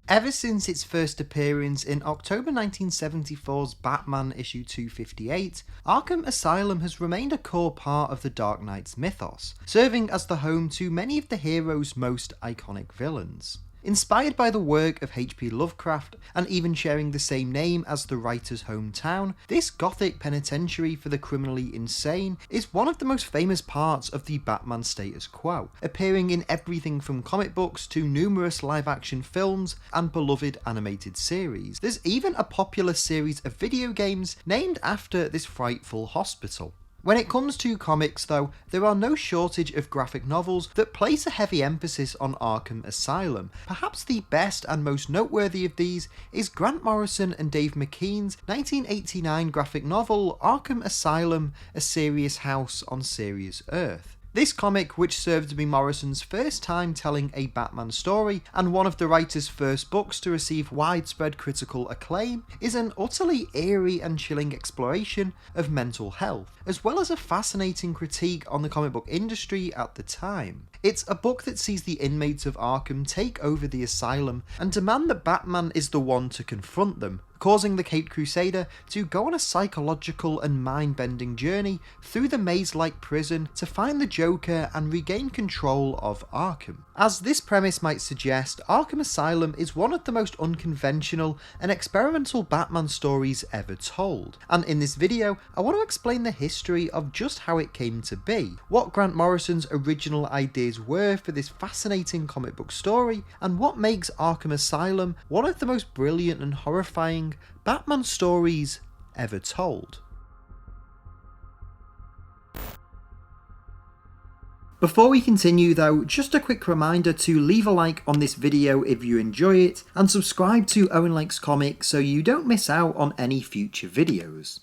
Ever since its first appearance in October 1974's Batman issue 258, Arkham Asylum has remained a core part of the Dark Knight's mythos, serving as the home to many of the hero's most iconic villains. Inspired by the work of H.P. Lovecraft, and even sharing the same name as the writer's hometown, this gothic penitentiary for the criminally insane is one of the most famous parts of the Batman status quo, appearing in everything from comic books to numerous live-action films and beloved animated series. There's even a popular series of video games named after this frightful hospital. When it comes to comics though, there are no shortage of graphic novels that place a heavy emphasis on Arkham Asylum. Perhaps the best and most noteworthy of these is Grant Morrison and Dave McKean's 1989 graphic novel Arkham Asylum, A Serious House on Serious Earth. This comic, which served to be Morrison's first time telling a Batman story, and one of the writer's first books to receive widespread critical acclaim, is an utterly eerie and chilling exploration of mental health, as well as a fascinating critique on the comic book industry at the time. It's a book that sees the inmates of Arkham take over the asylum and demand that Batman is the one to confront them, causing the Caped Crusader to go on a psychological and mind-bending journey through the maze-like prison to find the Joker and regain control of Arkham. As this premise might suggest, Arkham Asylum is one of the most unconventional and experimental Batman stories ever told, and in this video I want to explain the history of just how it came to be, what Grant Morrison's original ideas were for this fascinating comic book story, and what makes Arkham Asylum one of the most brilliant and horrifying Batman stories ever told. Before we continue though, just a quick reminder to leave a like on this video if you enjoy it, and subscribe to Owen Likes Comics so you don't miss out on any future videos.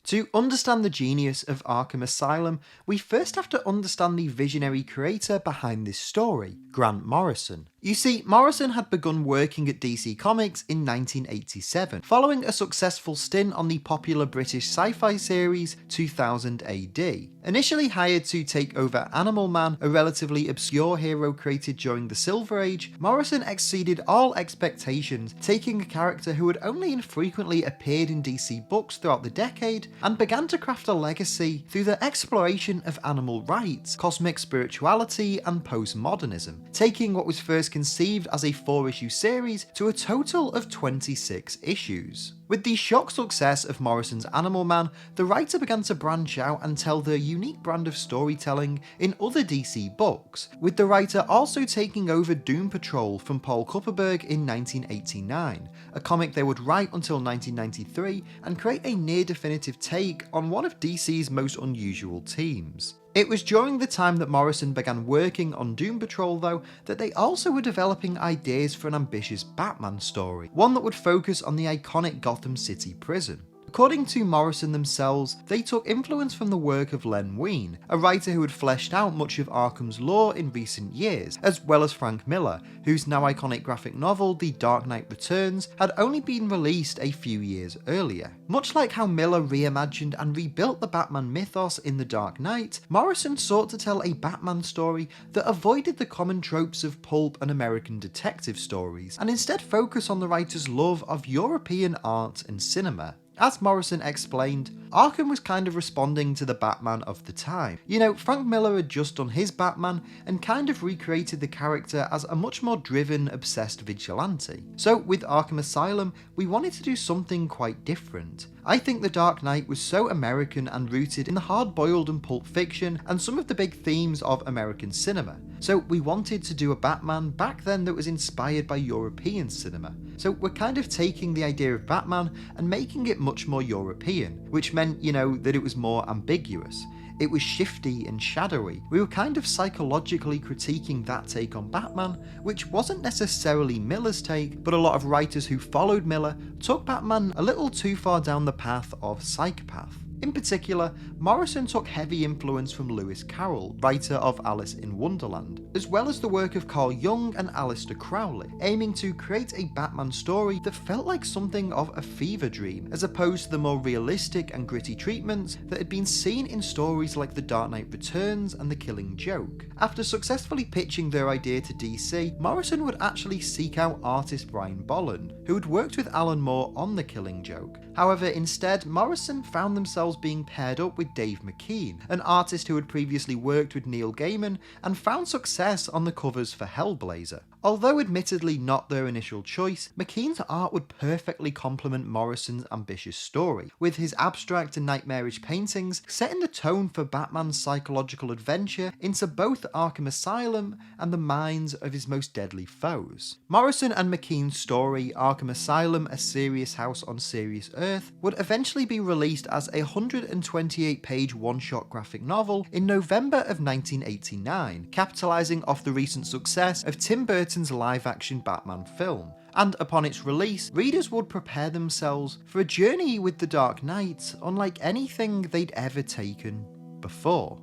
To understand the genius of Arkham Asylum, we first have to understand the visionary creator behind this story, Grant Morrison. You see, Morrison had begun working at DC Comics in 1987, following a successful stint on the popular British sci-fi series 2000 AD. Initially hired to take over Animal Man, a relatively obscure hero created during the Silver Age, Morrison exceeded all expectations, taking a character who had only infrequently appeared in DC books throughout the decade, and began to craft a legacy through the exploration of animal rights, cosmic spirituality, and postmodernism, taking what was first conceived as a 4-issue series to a total of 26 issues. With the shock success of Morrison's Animal Man, the writer began to branch out and tell their unique brand of storytelling in other DC books, with the writer also taking over Doom Patrol from Paul Kupperberg in 1989, a comic they would write until 1993 and create a near-definitive take on one of DC's most unusual teams. It was during the time that Morrison began working on Doom Patrol though that they also were developing ideas for an ambitious Batman story, one that would focus on the iconic Gotham City prison. According to Morrison themselves, they took influence from the work of Len Wein, a writer who had fleshed out much of Arkham's lore in recent years, as well as Frank Miller, whose now iconic graphic novel The Dark Knight Returns had only been released a few years earlier. Much like how Miller reimagined and rebuilt the Batman mythos in The Dark Knight, Morrison sought to tell a Batman story that avoided the common tropes of pulp and American detective stories, and instead focused on the writer's love of European art and cinema. As Morrison explained, Arkham was kind of responding to the Batman of the time. You know, Frank Miller had just done his Batman and kind of recreated the character as a much more driven, obsessed vigilante. So with Arkham Asylum, we wanted to do something quite different. I think The Dark Knight was so American and rooted in the hard-boiled and pulp fiction and some of the big themes of American cinema. So we wanted to do a Batman back then that was inspired by European cinema. So we're kind of taking the idea of Batman and making it much more European, which meant, you know, that it was more ambiguous. It was shifty and shadowy. We were kind of psychologically critiquing that take on Batman, which wasn't necessarily Miller's take, but a lot of writers who followed Miller took Batman a little too far down the path of psychopath. In particular, Morrison took heavy influence from Lewis Carroll, writer of Alice in Wonderland, as well as the work of Carl Jung and Aleister Crowley, aiming to create a Batman story that felt like something of a fever dream, as opposed to the more realistic and gritty treatments that had been seen in stories like The Dark Knight Returns and The Killing Joke. After successfully pitching their idea to DC, Morrison would actually seek out artist Brian Bolland, who had worked with Alan Moore on The Killing Joke. However, instead, Morrison found themselves being paired up with Dave McKean, an artist who had previously worked with Neil Gaiman and found success on the covers for Hellblazer. Although admittedly not their initial choice, McKean's art would perfectly complement Morrison's ambitious story, with his abstract and nightmarish paintings setting the tone for Batman's psychological adventure into both Arkham Asylum and the minds of his most deadly foes. Morrison and McKean's story, Arkham Asylum, A Serious House on Serious Earth, would eventually be released as a 128-page one-shot graphic novel in November of 1989, capitalising off the recent success of Tim Burton's live-action Batman film, and upon its release, readers would prepare themselves for a journey with the Dark Knight unlike anything they'd ever taken before.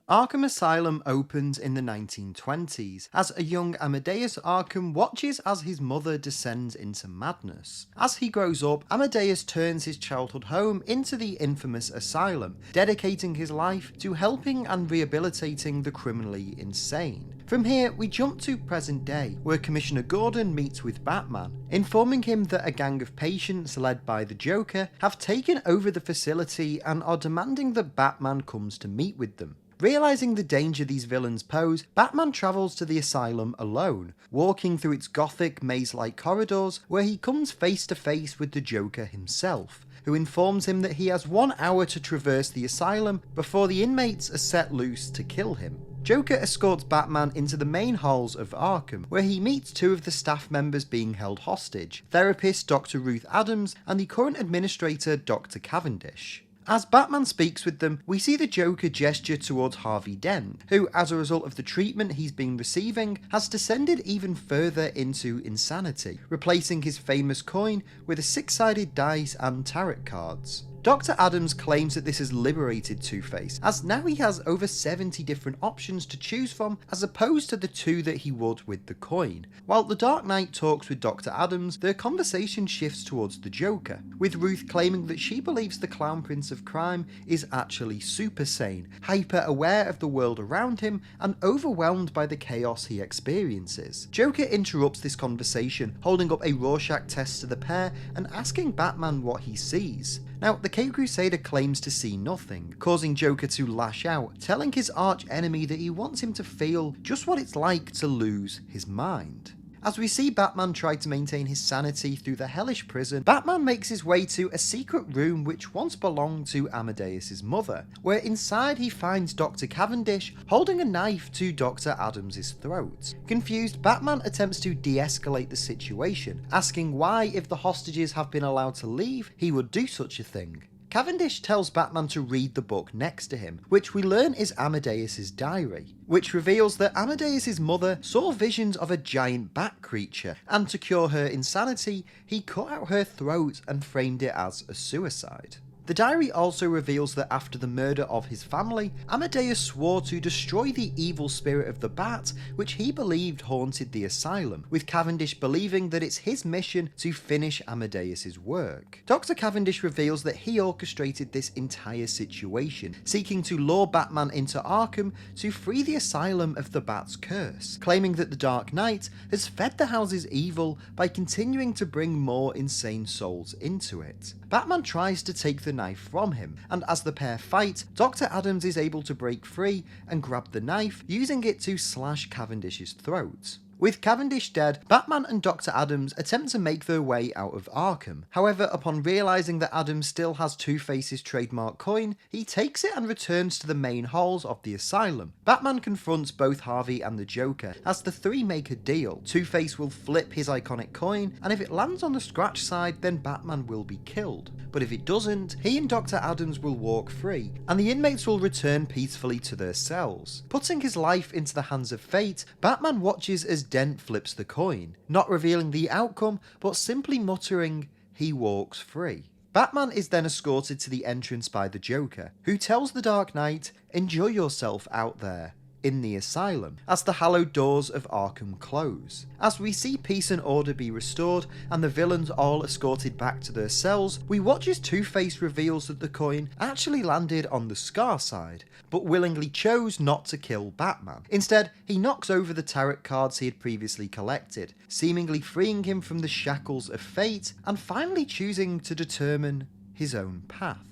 Arkham Asylum opens in the 1920s, as a young Amadeus Arkham watches as his mother descends into madness. As he grows up, Amadeus turns his childhood home into the infamous asylum, dedicating his life to helping and rehabilitating the criminally insane. From here, we jump to present day, where Commissioner Gordon meets with Batman, informing him that a gang of patients led by the Joker have taken over the facility and are demanding that Batman comes to meet with them. Realising the danger these villains pose, Batman travels to the asylum alone, walking through its gothic, maze-like corridors, where he comes face to face with the Joker himself, who informs him that he has 1 hour to traverse the asylum before the inmates are set loose to kill him. Joker escorts Batman into the main halls of Arkham, where he meets 2 of the staff members being held hostage, therapist Dr. Ruth Adams and the current administrator Dr. Cavendish. As Batman speaks with them, we see the Joker gesture towards Harvey Dent, who, as a result of the treatment he's been receiving, has descended even further into insanity, replacing his famous coin with a 6-sided dice and tarot cards. Dr. Adams claims that this has liberated Two-Face, as now he has over 70 different options to choose from as opposed to the 2 that he would with the coin. While the Dark Knight talks with Dr. Adams, their conversation shifts towards the Joker, with Ruth claiming that she believes the Clown Prince of Crime is actually super sane, hyper aware of the world around him, and overwhelmed by the chaos he experiences. Joker interrupts this conversation, holding up a Rorschach test to the pair and asking Batman what he sees. Now, the Caped Crusader claims to see nothing, causing Joker to lash out, telling his arch enemy that he wants him to feel just what it's like to lose his mind. As we see Batman try to maintain his sanity through the hellish prison, Batman makes his way to a secret room which once belonged to Amadeus' mother, where inside he finds Dr. Cavendish holding a knife to Dr. Adams' throat. Confused, Batman attempts to de-escalate the situation, asking why, if the hostages have been allowed to leave, he would do such a thing. Cavendish tells Batman to read the book next to him, which we learn is Amadeus' diary, which reveals that Amadeus' mother saw visions of a giant bat creature, and to cure her insanity, he cut out her throat and framed it as a suicide. The diary also reveals that after the murder of his family, Amadeus swore to destroy the evil spirit of the bat, which he believed haunted the asylum, with Cavendish believing that it's his mission to finish Amadeus' work. Dr. Cavendish reveals that he orchestrated this entire situation, seeking to lure Batman into Arkham to free the asylum of the bat's curse, claiming that the Dark Knight has fed the house's evil by continuing to bring more insane souls into it. Batman tries to take the knife from him, and as the pair fight, Dr. Adams is able to break free and grab the knife, using it to slash Cavendish's throat. With Cavendish dead, Batman and Dr. Adams attempt to make their way out of Arkham. However, upon realising that Adams still has Two-Face's trademark coin, he takes it and returns to the main halls of the asylum. Batman confronts both Harvey and the Joker, as the 3 make a deal. Two-Face will flip his iconic coin, and if it lands on the scratch side, then Batman will be killed. But if it doesn't, he and Dr. Adams will walk free, and the inmates will return peacefully to their cells. Putting his life into the hands of fate, Batman watches as Dent flips the coin, not revealing the outcome, but simply muttering, he walks free. Batman is then escorted to the entrance by the Joker, who tells the Dark Knight, "Enjoy yourself out there in the asylum," as the hallowed doors of Arkham close. As we see peace and order be restored and the villains all escorted back to their cells, we watch as Two-Face reveals that the coin actually landed on the Scar side, but willingly chose not to kill Batman. Instead, he knocks over the tarot cards he had previously collected, seemingly freeing him from the shackles of fate and finally choosing to determine his own path.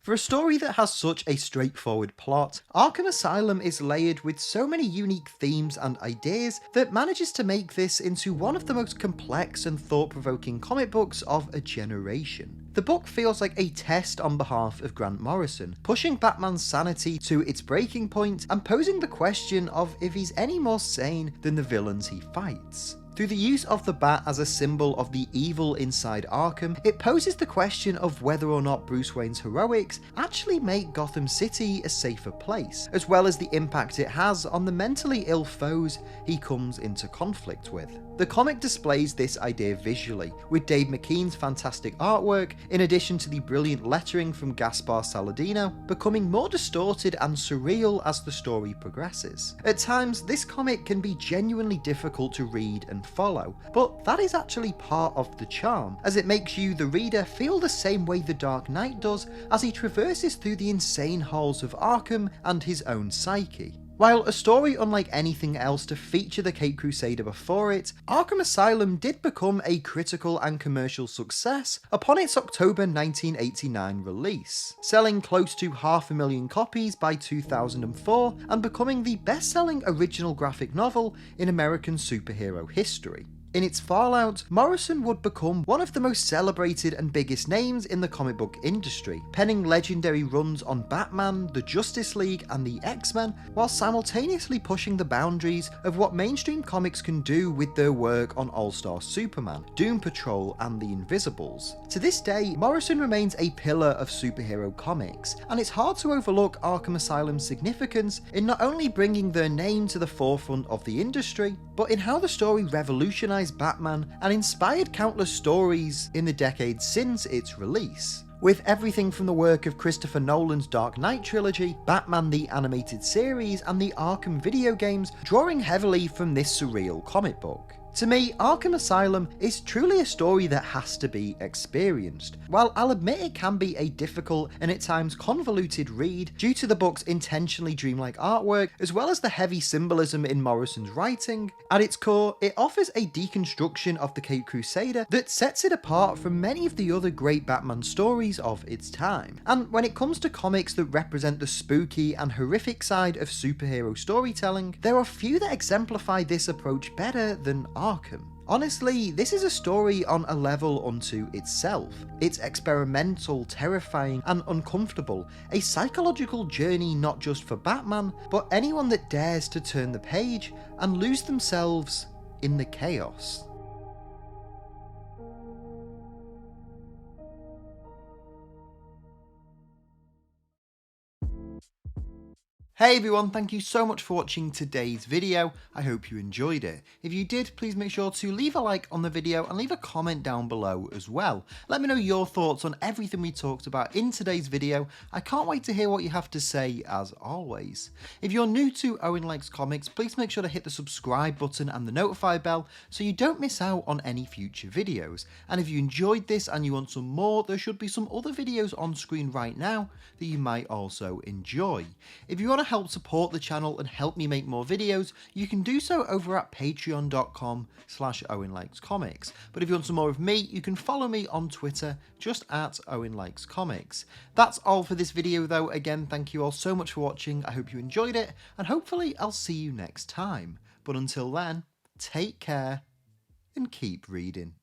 For a story that has such a straightforward plot, Arkham Asylum is layered with so many unique themes and ideas that manages to make this into one of the most complex and thought-provoking comic books of a generation. The book feels like a test on behalf of Grant Morrison, pushing Batman's sanity to its breaking point and posing the question of if he's any more sane than the villains he fights. Through the use of the bat as a symbol of the evil inside Arkham, it poses the question of whether or not Bruce Wayne's heroics actually make Gotham City a safer place, as well as the impact it has on the mentally ill foes he comes into conflict with. The comic displays this idea visually, with Dave McKean's fantastic artwork, in addition to the brilliant lettering from Gaspar Saladino, becoming more distorted and surreal as the story progresses. At times, this comic can be genuinely difficult to read and follow, but that is actually part of the charm, as it makes you, the reader, feel the same way the Dark Knight does as he traverses through the insane halls of Arkham and his own psyche. While a story unlike anything else to feature the Caped Crusader before it, Arkham Asylum did become a critical and commercial success upon its October 1989 release, selling close to 500,000 copies by 2004 and becoming the best-selling original graphic novel in American superhero history. In its fallout, Morrison would become one of the most celebrated and biggest names in the comic book industry, penning legendary runs on Batman, the Justice League, and the X-Men, while simultaneously pushing the boundaries of what mainstream comics can do with their work on All-Star Superman, Doom Patrol, and the Invisibles. To this day, Morrison remains a pillar of superhero comics, and it's hard to overlook Arkham Asylum's significance in not only bringing their name to the forefront of the industry, but in how the story revolutionized Batman and inspired countless stories in the decades since its release. With everything from the work of Christopher Nolan's Dark Knight trilogy, Batman the Animated Series, and the Arkham video games drawing heavily from this surreal comic book. To me, Arkham Asylum is truly a story that has to be experienced. While I'll admit it can be a difficult and at times convoluted read due to the book's intentionally dreamlike artwork, as well as the heavy symbolism in Morrison's writing, at its core, it offers a deconstruction of the Caped Crusader that sets it apart from many of the other great Batman stories of its time. And when it comes to comics that represent the spooky and horrific side of superhero storytelling, there are few that exemplify this approach better than Arkham. Honestly, this is a story on a level unto itself. It's experimental, terrifying, and uncomfortable, a psychological journey not just for Batman, but anyone that dares to turn the page and lose themselves in the chaos. Hey everyone, thank you so much for watching today's video. I hope you enjoyed it. If you did, please make sure to leave a like on the video and leave a comment down below as well. Let me know your thoughts on everything we talked about in today's video. I can't wait to hear what you have to say as always. If you're new to Owen Likes Comics, please make sure to hit the subscribe button and the notify bell so you don't miss out on any future videos. And if you enjoyed this and you want some more, there should be some other videos on screen right now that you might also enjoy. If you want to help support the channel and help me make more videos, you can do so over at patreon.com/OwenLikesComics. But if you want some more of me, you can follow me on Twitter, just at OwenLikesComics. That's all for this video though. Again, thank you all so much for watching. I hope you enjoyed it, and hopefully I'll see you next time. But until then, take care and keep reading.